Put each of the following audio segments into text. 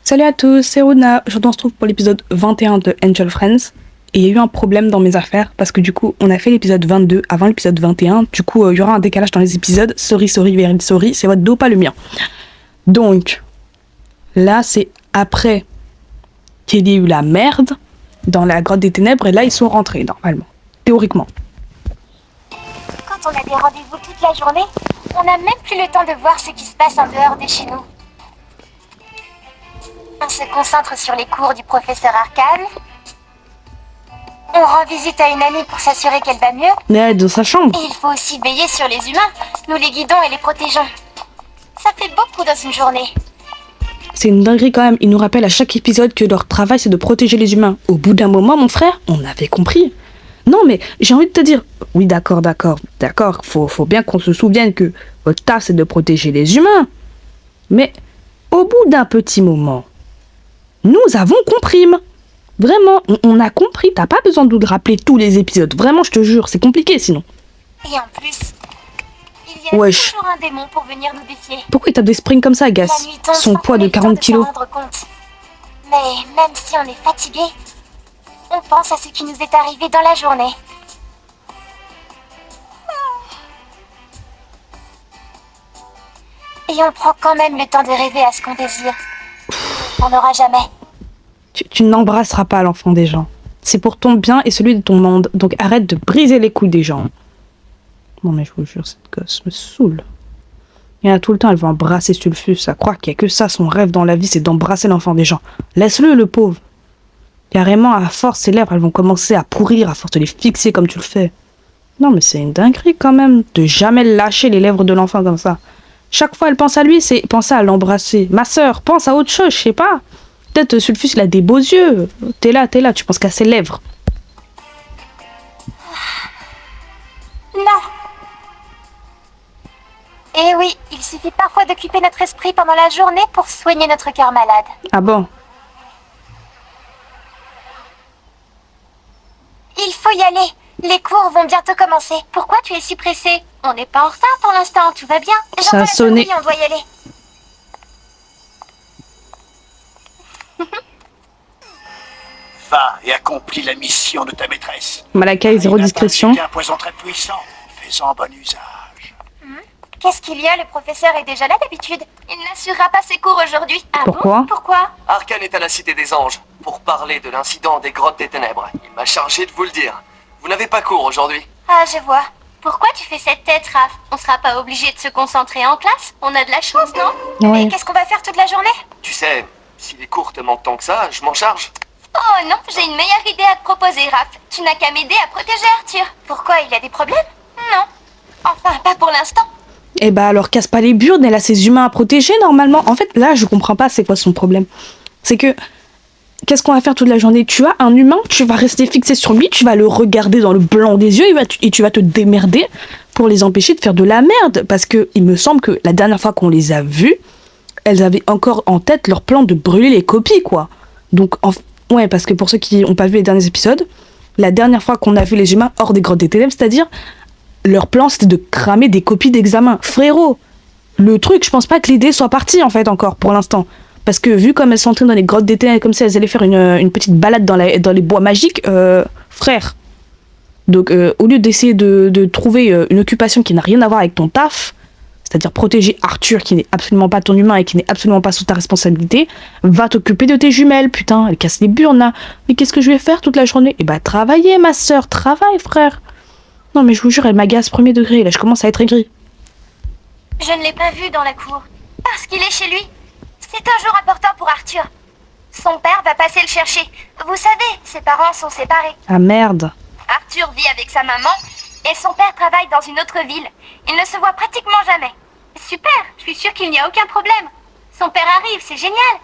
Salut à tous, c'est Runa. Aujourd'hui on se trouve pour l'épisode 21 de Angel Friends. Et il y a eu un problème dans mes affaires parce que du coup on a fait l'épisode 22 avant l'épisode 21. Du coup il y aura un décalage dans les épisodes. Sorry, very sorry, c'est votre dos pas le mien. Donc là c'est après qu'il y ait eu la merde dans la grotte des ténèbres et là ils sont rentrés normalement, théoriquement. Quand on a des rendez-vous toute la journée, on n'a même plus le temps de voir ce qui se passe en dehors de chez nous. On se concentre sur les cours du professeur Arcane. On rend visite à une amie pour s'assurer qu'elle va mieux. Mais elle est dans sa chambre. Et il faut aussi veiller sur les humains. Nous les guidons et les protégeons. Ça fait beaucoup dans une journée. C'est une dinguerie quand même. Ils nous rappellent à chaque épisode que leur travail c'est de protéger les humains. Au bout d'un moment, mon frère, on avait compris. Non mais j'ai envie de te dire, oui d'accord, faut bien qu'on se souvienne que votre taf c'est de protéger les humains. Mais au bout d'un petit moment, nous avons compris. Vraiment, on a compris. T'as pas besoin de nous rappeler tous les épisodes. Vraiment, je te jure, c'est compliqué sinon. Et en plus, il y a toujours un démon pour venir nous défier. Pourquoi il tape des springs comme ça, Gas? Son poids de 40 kilos. Mais même si on est fatigué, on pense à ce qui nous est arrivé dans la journée. Et on prend quand même le temps de rêver à ce qu'on désire. On n'aura jamais. Tu n'embrasseras pas l'enfant des gens. C'est pour ton bien et celui de ton monde. Donc arrête de briser les couilles des gens. Non mais je vous jure, cette gosse me saoule. Il y en a tout le temps, elle veut embrasser Sulfus. Elle croit qu'il n'y a que ça, son rêve dans la vie, c'est d'embrasser l'enfant des gens. Laisse-le, le pauvre. Carrément, à force, ses lèvres, elles vont commencer à pourrir, à force de les fixer comme tu le fais. Non mais c'est une dinguerie quand même, de jamais lâcher les lèvres de l'enfant comme ça. Chaque fois elle pense à lui, c'est penser à l'embrasser. Ma sœur, pense à autre chose, je sais pas. Peut-être Sulfus, il a des beaux yeux. T'es là, tu penses qu'à ses lèvres. Non. Et oui, il suffit parfois d'occuper notre esprit pendant la journée pour soigner notre cœur malade. Ah bon? Il faut y aller. Les cours vont bientôt commencer. Pourquoi tu es si pressé? On n'est pas en retard pour l'instant, tout va bien. Ça a sonné. On doit y aller. Va et accomplis la mission de ta maîtresse. Malakai, zéro discrétion. Un poison très puissant. Fais-en bon usage. Qu'est-ce qu'il y a? Le professeur est déjà là d'habitude. Il n'assurera pas ses cours aujourd'hui. Ah Pourquoi? Bon? Pourquoi? Arcane est à la Cité des Anges pour parler de l'incident des grottes des ténèbres. Il m'a chargé de vous le dire. Vous n'avez pas cours aujourd'hui. Ah, je vois. Pourquoi tu fais cette tête, Raph? On sera pas obligé de se concentrer en classe? On a de la chance, non? Oui. Et qu'est-ce qu'on va faire toute la journée? Tu sais, si les cours te manquent tant que ça, je m'en charge. Oh non, j'ai une meilleure idée à te proposer, Raph. Tu n'as qu'à m'aider à protéger Arthur. Pourquoi? Il a des problèmes? Non. Enfin, pas pour l'instant. Eh bah alors casse pas les burnes, elle a ses humains à protéger normalement. En fait, là, je comprends pas c'est quoi son problème. C'est que, qu'est-ce qu'on va faire toute la journée? Tu as un humain, tu vas rester fixé sur lui, tu vas le regarder dans le blanc des yeux et tu vas te démerder pour les empêcher de faire de la merde. Parce que il me semble que la dernière fois qu'on les a vus, elles avaient encore en tête leur plan de brûler les copies, quoi. Donc, ouais, parce que pour ceux qui n'ont pas vu les derniers épisodes, la dernière fois qu'on a vu les humains hors des grottes des ténèbres, c'est-à-dire, leur plan c'était de cramer des copies d'examen. Frérot, le truc, je pense pas que l'idée soit partie en fait encore pour l'instant. Parce que vu comme elles sont entrées dans les grottes des ténèbres, comme si elles allaient faire une petite balade dans les bois magiques, frère. Donc au lieu d'essayer de trouver une occupation qui n'a rien à voir avec ton taf, c'est-à-dire protéger Arthur qui n'est absolument pas ton humain et qui n'est absolument pas sous ta responsabilité, va t'occuper de tes jumelles, putain, elle casse les burnes là. Mais qu'est-ce que je vais faire toute la journée? Eh bah travailler ma sœur, travaille frère. Non mais je vous jure, elle m'agace premier degré, là je commence à être aigri. Je ne l'ai pas vu dans la cour. Parce qu'il est chez lui. C'est un jour important pour Arthur. Son père va passer le chercher. Vous savez, ses parents sont séparés. Ah merde. Arthur vit avec sa maman et son père travaille dans une autre ville. Ils ne se voient pratiquement jamais. Super, je suis sûre qu'il n'y a aucun problème. Son père arrive, c'est génial.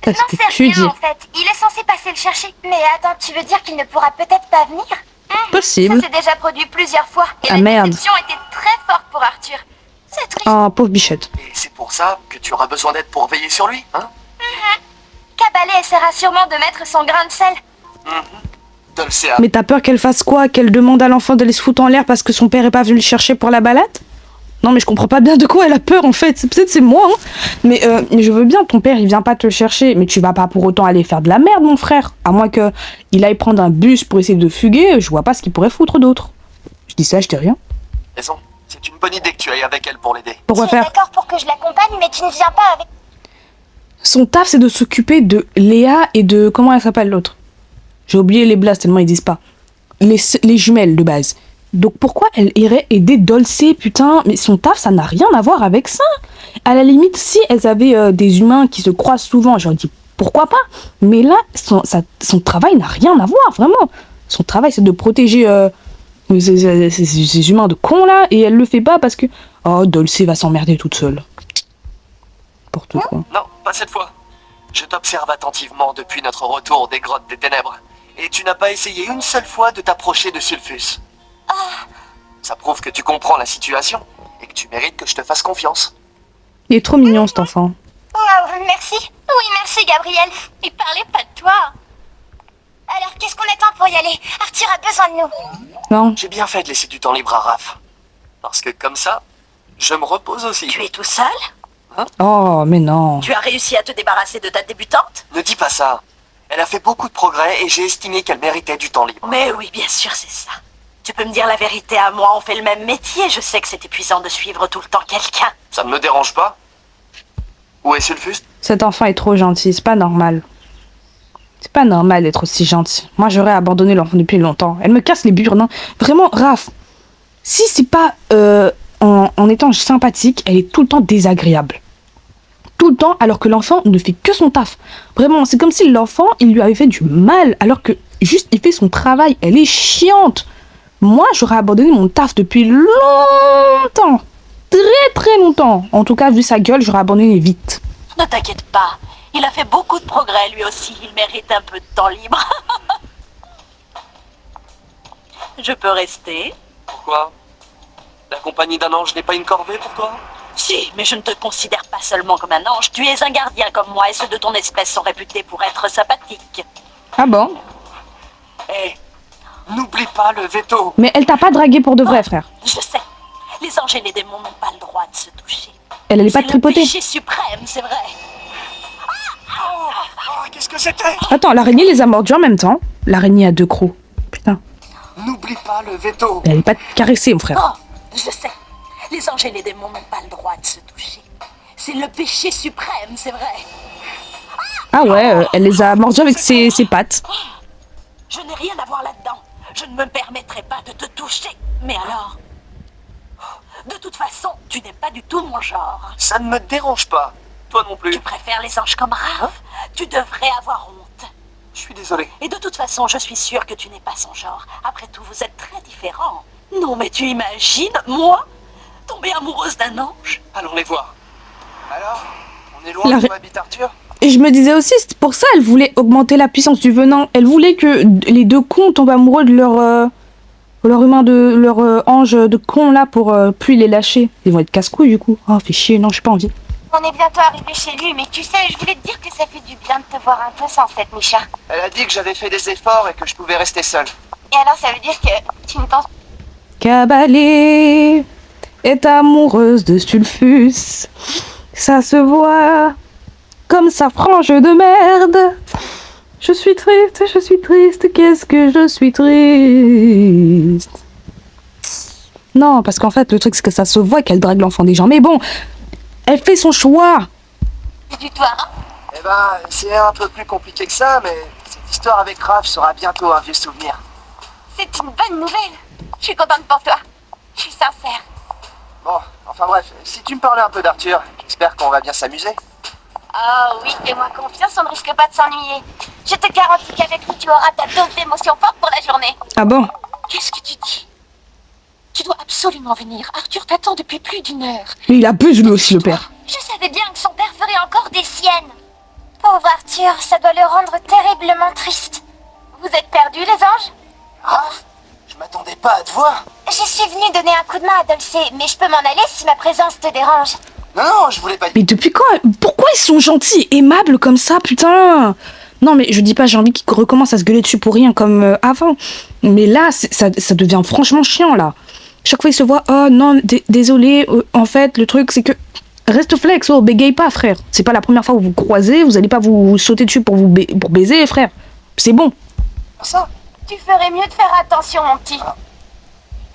Je n'en sais rien en fait, il est censé passer le chercher. Mais attends, tu veux dire qu'il ne pourra peut-être pas venir? Possible. Ça s'est déjà produit plusieurs fois. Et Ah la merde. déception était très forte pour Arthur. C'est triste. Oh pauvre bichette. Et c'est pour ça que tu auras besoin d'aide pour veiller sur lui, hein? Cabalet essaiera sûrement de mettre son grain de sel. Dolcea. Mais t'as peur qu'elle fasse quoi? Qu'elle demande à l'enfant de les se foutre en l'air parce que son père est pas venu le chercher pour la balade? Non, mais je comprends pas bien de quoi elle a peur, en fait. Peut-être c'est moi, hein. Mais je veux bien, ton père, il vient pas te chercher. Mais tu vas pas pour autant aller faire de la merde, mon frère. À moins que il aille prendre un bus pour essayer de fuguer, je vois pas ce qu'il pourrait foutre d'autre. Je dis ça, je dis rien. Raison. C'est une bonne idée que tu ailles avec elle pour l'aider. Pourquoi Tu es faire? d'accord pour que je l'accompagne, mais tu ne viens pas avec... Son taf, c'est de s'occuper de Léa et de... Comment elle s'appelle, l'autre? J'ai oublié les blasts, tellement ils disent pas. Les jumelles, de base. Donc pourquoi elle irait aider Dolce, putain? Mais son taf, ça n'a rien à voir avec ça. À la limite, si elles avaient des humains qui se croisent souvent, j'aurais dit pourquoi pas. Mais là, son travail n'a rien à voir, vraiment. Son travail, c'est de protéger ces humains de cons là, et elle le fait pas parce que oh, Dolce va s'emmerder toute seule. N'importe quoi. Non, pas cette fois. Je t'observe attentivement depuis notre retour des grottes des ténèbres. Et tu n'as pas essayé une seule fois de t'approcher de Sulfus. Ça prouve que tu comprends la situation et que tu mérites que je te fasse confiance. Il est trop mignon cet enfant. Merci. Oui, merci, Gabriel. Il parlait pas de toi. Alors, qu'est-ce qu'on attend pour y aller? Arthur a besoin de nous. Non. J'ai bien fait de laisser du temps libre à Raph. Parce que comme ça, je me repose aussi. Tu es tout seul? Oh, mais non. Tu as réussi à te débarrasser de ta débutante? Ne dis pas ça. Elle a fait beaucoup de progrès et j'ai estimé qu'elle méritait du temps libre. Mais oui, bien sûr, c'est ça. Tu peux me dire la vérité à moi, on fait le même métier. Je sais que c'est épuisant de suivre tout le temps quelqu'un. Ça ne me dérange pas. Où est Sulfus? Cet enfant est trop gentil, c'est pas normal. C'est pas normal d'être aussi gentil. Moi, j'aurais abandonné l'enfant depuis longtemps. Elle me casse les burnes. Hein. Vraiment, Raph, si c'est pas en étant sympathique, elle est tout le temps désagréable. Tout le temps, alors que l'enfant ne fait que son taf. Vraiment, c'est comme si l'enfant, il lui avait fait du mal, alors que juste, il fait son travail. Elle est chiante. Moi, j'aurais abandonné mon taf depuis longtemps. Très, très longtemps. En tout cas, vu sa gueule, j'aurais abandonné vite. Ne t'inquiète pas. Il a fait beaucoup de progrès lui aussi. Il mérite un peu de temps libre. Je peux rester? Pourquoi? La compagnie d'un ange n'est pas une corvée pour toi? Si, mais je ne te considère pas seulement comme un ange. Tu es un gardien comme moi et ceux de ton espèce sont réputés pour être sympathiques. Ah bon? Hé, n'oublie pas le veto. Mais elle t'a pas dragué pour de vrai, frère. Je sais. Les anges et les démons n'ont pas le droit de se toucher. Elle allait pas te C'est le tripoter. péché suprême, c'est vrai. Oh, qu'est-ce que c'était? Attends, l'araignée les a mordus en même temps. L'araignée a deux crocs. Putain. N'oublie pas le veto. Elle allait pas te caresser, mon frère. Oh, je sais. Les anges et les démons n'ont pas le droit de se toucher. C'est le péché suprême, c'est vrai. Ah ouais, elle les a mordus avec ses pattes. Je n'ai rien à voir là-dedans. Je ne me permettrai pas de te toucher. Mais alors? De toute façon, tu n'es pas du tout mon genre. Ça ne me dérange pas. Toi non plus. Tu préfères les anges comme Raph? Tu devrais avoir honte. Je suis désolé. Et de toute façon, je suis sûre que tu n'es pas son genre. Après tout, vous êtes très différents. Non, mais tu imagines, moi, tomber amoureuse d'un ange? Allons les voir. Alors, on est La loin ré- où habite Arthur? Et je me disais aussi, c'est pour ça elle voulait augmenter la puissance du venin. Elle voulait que les deux cons tombent amoureux de leur humain de leur ange de con là pour plus les lâcher. Ils vont être casse-couilles du coup. Oh, fait chier, non, j'ai pas envie. On est bientôt arrivé chez lui, mais tu sais, je voulais te dire que ça fait du bien de te voir un peu sans cette Misha. Elle a dit que j'avais fait des efforts et que je pouvais rester seul. Et alors, ça veut dire que tu ne penses Cabalé est amoureuse de Sulfus. Ça se voit comme sa frange de merde. Je suis triste, qu'est-ce que je suis triste. Non, parce qu'en fait, le truc, c'est que ça se voit qu'elle drague l'enfant des gens. Mais bon, elle fait son choix. du toi, hein? Eh ben, c'est un peu plus compliqué que ça, mais cette histoire avec Raph sera bientôt un vieux souvenir. C'est une bonne nouvelle. Je suis contente pour toi. Je suis sincère. Bon, enfin bref, si tu me parlais un peu d'Arthur, j'espère qu'on va bien s'amuser. Oh oui, fais-moi confiance, on ne risque pas de s'ennuyer. Je te garantis qu'avec lui, tu auras ta dose d'émotions fortes pour la journée. Ah bon? Qu'est-ce que tu dis? Tu dois absolument venir. Arthur t'attend depuis plus d'1 heure. Mais il abuse lui aussi, le père. Je savais bien que son père ferait encore des siennes. Pauvre Arthur, ça doit le rendre terriblement triste. Vous êtes perdus, les anges? Raph, je m'attendais pas à te voir. Je suis venue donner un coup de main à Dolce, mais je peux m'en aller si ma présence te dérange. Non, je voulais pas... Mais depuis quand? Pourquoi ils sont gentils, aimables comme ça, putain? Non, mais je dis pas, j'ai envie qu'ils recommencent à se gueuler dessus pour rien comme avant. Mais là, ça devient franchement chiant, là. Chaque fois, ils se voient, oh non, désolé, en fait, le truc, c'est que... Reste flex, oh, bégaye pas, frère. C'est pas la première fois que vous vous croisez, vous allez pas vous sauter dessus pour pour baiser, frère. C'est bon. Ça. Tu ferais mieux de faire attention, mon petit.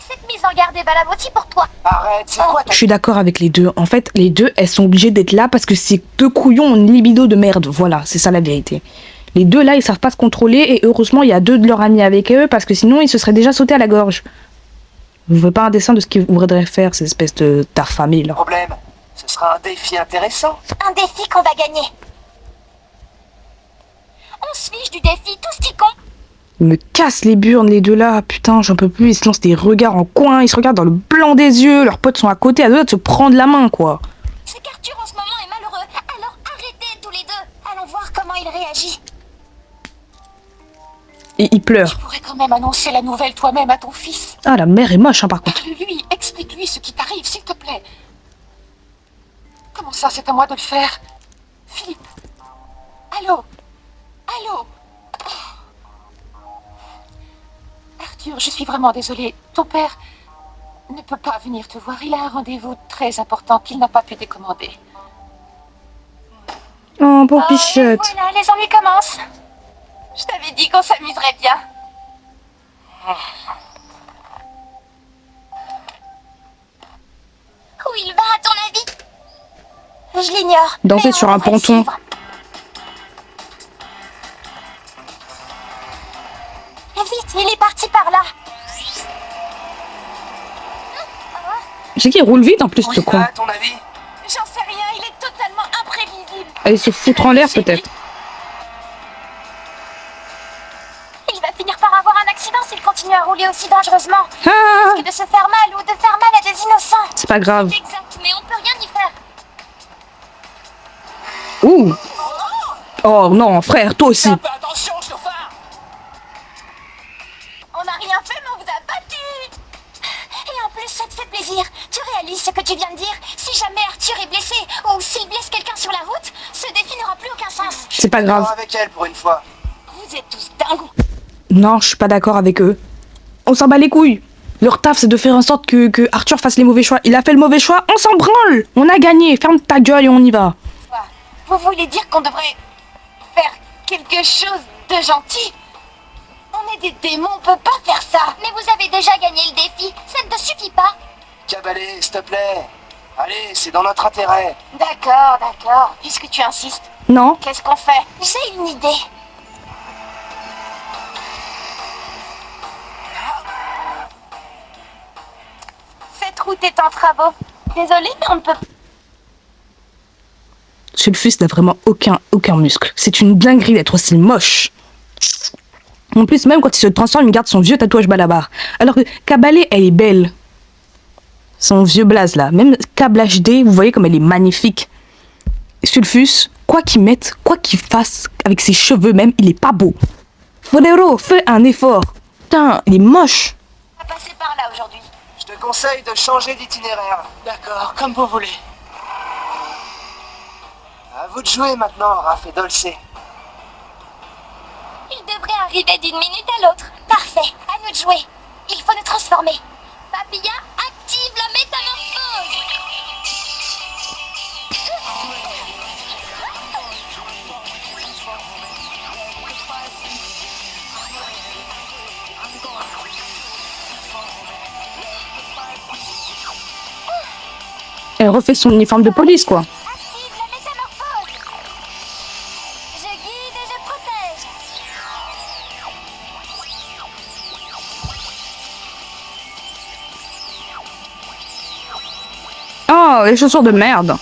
Cette mise en garde est valable aussi pour toi. Arrête, c'est quoi ta... Je suis d'accord avec les deux. En fait, les deux, elles sont obligées d'être là parce que ces deux couillons ont une libido de merde. Voilà, c'est ça la vérité. Les deux là, ils savent pas se contrôler et heureusement, il y a deux de leurs amis avec eux parce que sinon, ils se seraient déjà sautés à la gorge. Je veux pas un dessin de ce qu'ils voudraient faire, ces espèces de famille là. problème? Ce sera un défi intéressant. Un défi qu'on va gagner. On se fiche du défi, tout ce qui compte. Ils me cassent les burnes, les deux là. Putain, j'en peux plus. Ils se lancent des regards en coin, ils se regardent dans le blanc des yeux. Leurs potes sont à côté, à deux doigts de se prendre la main, quoi. C'est qu'Arthur en ce moment est malheureux. Alors arrêtez tous les deux. Allons voir comment il réagit. Et ils pleurent. Tu pourrais quand même annoncer la nouvelle toi-même à ton fils. Ah, la mère est moche, hein, par contre. Parle-lui, explique-lui ce qui t'arrive, s'il te plaît. Comment ça, c'est à moi de le faire? Philippe? Allô? Allô? Arthur, je suis vraiment désolée. Ton père ne peut pas venir te voir. Il a un rendez-vous très important qu'il n'a pas pu décommander. Oh, pauvre Et pichette. voilà, les ennuis commencent. Je t'avais dit qu'on s'amuserait bien. Où il va, à ton avis? Je l'ignore. Danser mais sur on un devrait le ponton. suivre. Vite, il est parti par là. J'ai qu'il roule vite en plus, ce Oui, con. à ton avis? J'en sais rien, il est totalement imprévisible. Allez se foutre en l'air, peut-être. Il va finir par avoir un accident s'il continue à rouler aussi dangereusement. Ah, Que de se faire mal ou de faire mal à des innocents. c'est pas grave. C'est exact, mais on peut rien y faire. Ouh. Oh non, frère, toi aussi. Un peu attention, chauffard! On n'a rien fait, mais on vous a battu. Et en plus, ça te fait plaisir. Tu réalises ce que tu viens de dire? Si jamais Arthur est blessé ou s'il blesse quelqu'un sur la route, ce défi n'aura plus aucun sens. C'est pas grave. Avec elle pour une fois. Vous êtes tous dingues. Non, je suis pas d'accord avec eux. On s'en bat les couilles. Leur taf, c'est de faire en sorte que Arthur fasse les mauvais choix. Il a fait le mauvais choix, on s'en branle. On a gagné. Ferme ta gueule et on y va. Vous voulez dire qu'on devrait faire quelque chose de gentil? On est des démons, on peut pas faire ça. Mais vous avez déjà gagné le défi, ça ne te suffit pas. Cabalé, s'il te plaît. Allez, c'est dans notre intérêt. D'accord, puisque tu insistes. Non. Qu'est-ce qu'on fait? J'ai une idée. Cette route est en travaux. Désolée, mais on ne peut pas. Sulfus n'a vraiment aucun muscle. C'est une dinguerie d'être aussi moche. En plus, même quand il se transforme, il garde son vieux tatouage balabar. Alors que Cabalé, elle est belle. Son vieux blaze là. Même Cable HD, vous voyez comme elle est magnifique. Sulfus, quoi qu'il mette, quoi qu'il fasse, avec ses cheveux même, il est pas beau. Frérot, fais un effort. Putain, il est moche. On va passer par là aujourd'hui. Je te conseille de changer d'itinéraire. D'accord, comme vous voulez. À vous de jouer maintenant, Raph et Dolce. Il devrait arriver d'une minute à l'autre. Parfait, à nous de jouer. Il faut nous transformer. Papilla, active la métamorphose. Elle refait son uniforme de police, quoi. Active la métamorphose. Je guide et je protège. Oh, les chaussures de merde.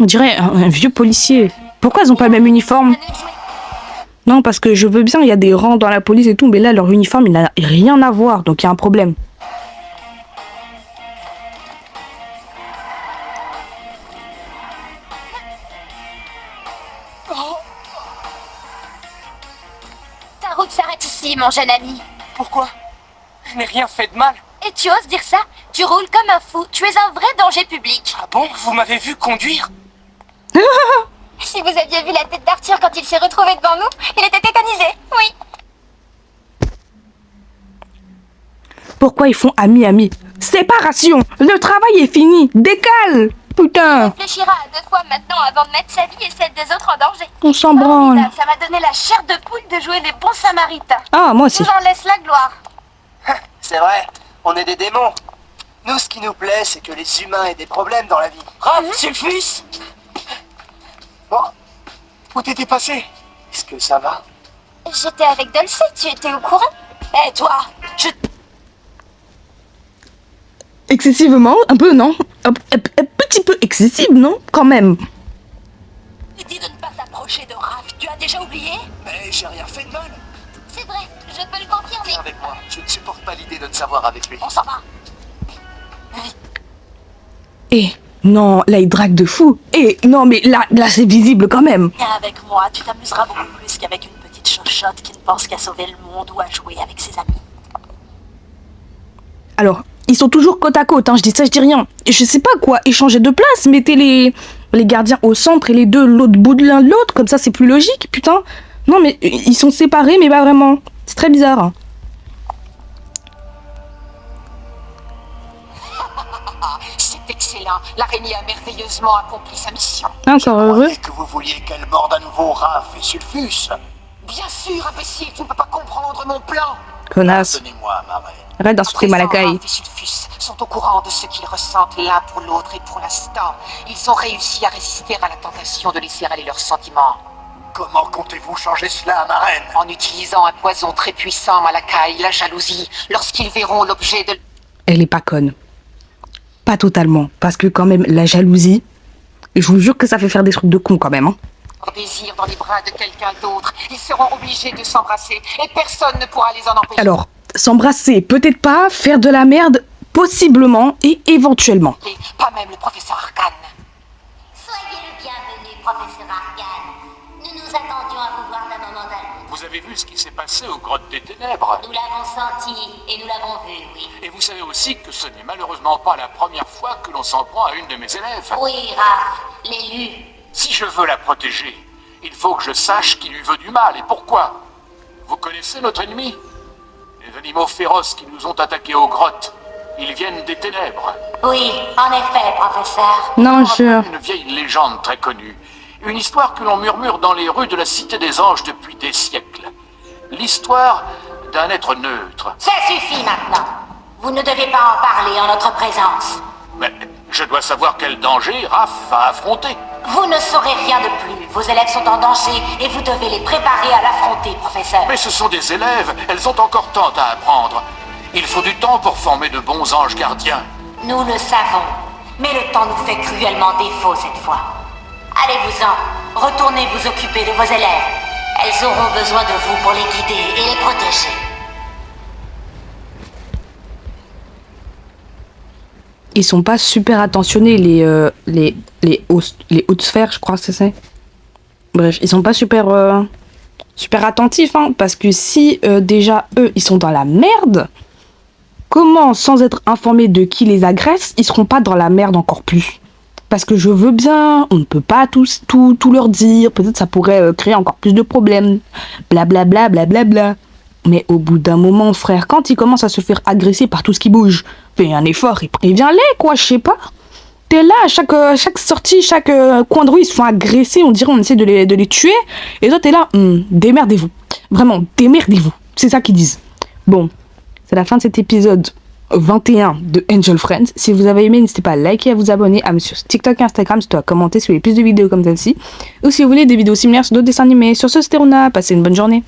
On dirait un vieux policier. Pourquoi ils ont pas le même uniforme? À nous de jouer. Non, parce que je veux bien, il y a des rangs dans la police et tout, mais là, leur uniforme, il n'a rien à voir, donc il y a un problème. Ta route s'arrête ici, mon jeune ami. Pourquoi? Je n'ai rien fait de mal. Et tu oses dire ça? Tu roules comme un fou. Tu es un vrai danger public. Ah bon? Vous m'avez vu conduire? Si vous aviez vu la tête d'Arthur quand il s'est retrouvé devant nous, il était tétanisé. Oui. Pourquoi ils font ami-ami? Séparation! Le travail est fini! Décale! Putain! Réfléchira à 2 fois maintenant avant de mettre sa vie et celle des autres en danger. On s'en branle. Formidable, ça m'a donné la chair de poule de jouer les bons samaritains. Ah, moi aussi. Nous en laisse la gloire. C'est vrai, on est des démons. Nous, ce qui nous plaît, c'est que les humains aient des problèmes dans la vie. Raph, Sulfus! Bon, où t'étais passé? Est-ce que ça va? J'étais avec Dulce, tu étais au courant? Hé, toi, je Excessivement, un peu, non? Un petit peu excessif, non? Quand même. t'ai dit de ne pas t'approcher de Raph. Tu as déjà oublié? Mais j'ai rien fait de mal. C'est vrai, je peux le confirmer. Viens avec moi, je ne supporte pas l'idée de te savoir avec lui. On s'en va. Eh, non, là, il drague de fou. Eh, non, mais là c'est visible quand même. Viens avec moi, tu t'amuseras beaucoup plus qu'avec une petite chochotte qui ne pense qu'à sauver le monde ou à jouer avec ses amis. Alors, ils sont toujours côte à côte, hein, je dis ça, je dis rien. Je sais pas quoi, échanger de place, mettez les gardiens au centre et les deux l'autre bout de l'un de l'autre, comme ça c'est plus logique, putain. Non, mais ils sont séparés, mais pas vraiment. C'est très bizarre. Hein. C'est excellent. L'araignée a merveilleusement accompli sa mission. Encore heureux. Croyez que vous vouliez qu'elle morde à nouveau Raph et Sulfus. Bien sûr, imbécile, tu ne peux pas comprendre mon plan. Connasse. Donnez-moi ma reine. Arrête d'insulter Malakai. Raph et Sulfus sont au courant de ce qu'ils ressentent l'un pour l'autre et pour l'instant, ils ont réussi à résister à la tentation de laisser aller leurs sentiments. Comment comptez-vous changer cela, ma reine? En utilisant un poison très puissant, Malakai, la jalousie, lorsqu'ils verront l'objet de... Elle est pas conne. Pas totalement. Parce que quand même, la jalousie, je vous jure que ça fait faire des trucs de con quand même. Hein. leur désir dans les bras de quelqu'un d'autre, ils seront obligés de s'embrasser et personne ne pourra les en empêcher. Alors, s'embrasser, peut-être pas, faire de la merde, possiblement et éventuellement. Et pas même le professeur Arcane. Soyez le bienvenu, professeur Arcane. Nous nous attendions à vous voir d'un moment à l'autre. Vous avez vu ce qui s'est passé aux grottes des ténèbres? Nous l'avons senti et nous l'avons vu, oui. Et vous savez aussi que ce n'est malheureusement pas la première fois que l'on s'en prend à une de mes élèves. Oui, Raph, l'élu. Si je veux la protéger, il faut que je sache qui lui veut du mal et pourquoi. Vous connaissez notre ennemi? Les animaux féroces qui nous ont attaqués aux grottes. Ils viennent des ténèbres. Oui, en effet, professeur. Non, Je je... me rappelle une vieille légende très connue. Une histoire que l'on murmure dans les rues de la Cité des Anges depuis des siècles. L'histoire d'un être neutre. Ça suffit maintenant. Vous ne devez pas en parler en notre présence. Mais je dois savoir quel danger Raph va affronter. Vous ne saurez rien de plus. Vos élèves sont en danger et vous devez les préparer à l'affronter, professeur. Mais ce sont des élèves, elles ont encore tant à apprendre. Il faut du temps pour former de bons anges gardiens. Nous le savons, mais le temps nous fait cruellement défaut cette fois. Allez-vous-en, retournez vous occuper de vos élèves. Elles auront besoin de vous pour les guider et les protéger. Ils sont pas super attentionnés, les hautes sphères, je crois que c'est ça. Bref, ils sont pas super attentifs, hein, parce que si déjà, eux, ils sont dans la merde, comment, sans être informés de qui les agresse, ils seront pas dans la merde encore plus? Parce que je veux bien, on ne peut pas tout leur dire, peut-être ça pourrait créer encore plus de problèmes, blablabla, blablabla. Mais au bout d'un moment, frère, quand ils commencent à se faire agresser par tout ce qui bouge, fais un effort et préviens-les, quoi, je sais pas. T'es là, à chaque sortie, chaque coin de rue, ils se font agresser, on dirait on essaie de les tuer. Et toi, t'es là, démerdez-vous. Vraiment, démerdez-vous. C'est ça qu'ils disent. Bon, c'est la fin de cet épisode 21 de Angel Friends. Si vous avez aimé, n'hésitez pas à liker et à vous abonner, à me suivre sur TikTok et Instagram, surtout à commenter sur les plus de vidéos comme celle-ci. Ou si vous voulez des vidéos similaires sur d'autres dessins animés. Sur ce, c'était Runa, passez une bonne journée.